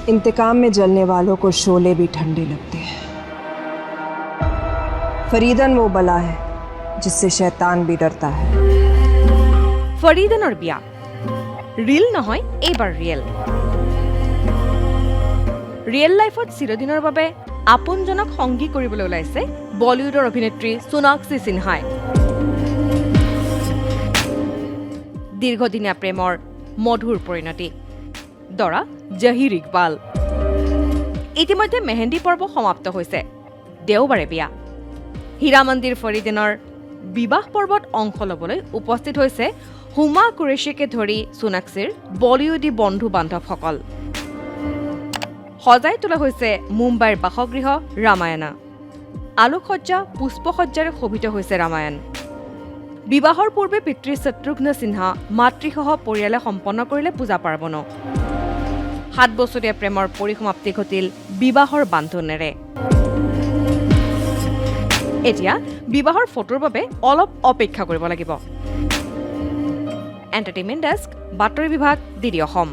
इंतकाम में जलने वालों को शोले भी ठंडे लगते हैं। फरीदन वो बला है जिससे शैतान भी डरता है। ফৰিদনৰ বিয়া ৰিল নহয়, এইবাৰ ৰিয়েল লাইফত চিৰদিনৰ বাবে আপোনজনক সংগী কৰিবলৈ ওলাইছে বলিউডৰ অভিনেত্ৰী সোনাক্ষী সিনহাই। দীৰ্ঘদিনীয়া প্ৰেমৰ মধুৰ পৰিণতি, দৰা জহিৰ ইকবাল। ইতিমধ্যে মেহেন্দী পৰ্ব সমাপ্ত হৈছে, দেওবাৰে বিয়া। হীৰা মন্দিৰ ফৰিদনৰ বিবাহ পৰ্বত অংশ ল'বলৈ উপস্থিত হৈছে হুমা কুৰেশ্বীকে ধৰি সোনাক্ষীৰ বলিউডী বন্ধু বান্ধৱসকল। সজাই তোলা হৈছে মুম্বাইৰ বাসগৃহ ৰামায়ণা। আলোকসজ্জা পুষ্পসজ্জাৰে শোভিত হৈছে ৰামায়ণ। বিবাহৰ পূৰ্বে পিতৃ শত্ৰুঘ্ন সিনহা মাতৃসহ পৰিয়ালে সম্পন্ন কৰিলে পূজা পাৰ্বণ। 7 বছৰীয়া প্ৰেমৰ পৰিসমাপ্তি ঘটিল বিবাহৰ বান্ধোনেৰে। এতিয়া বিবাহৰ ফটোৰ বাবে অলপ অপেক্ষা কৰিব লাগিব। এণ্টাৰটেইনমেণ্ট ডেস্ক, বাতৰি বিভাগ, DD অসম।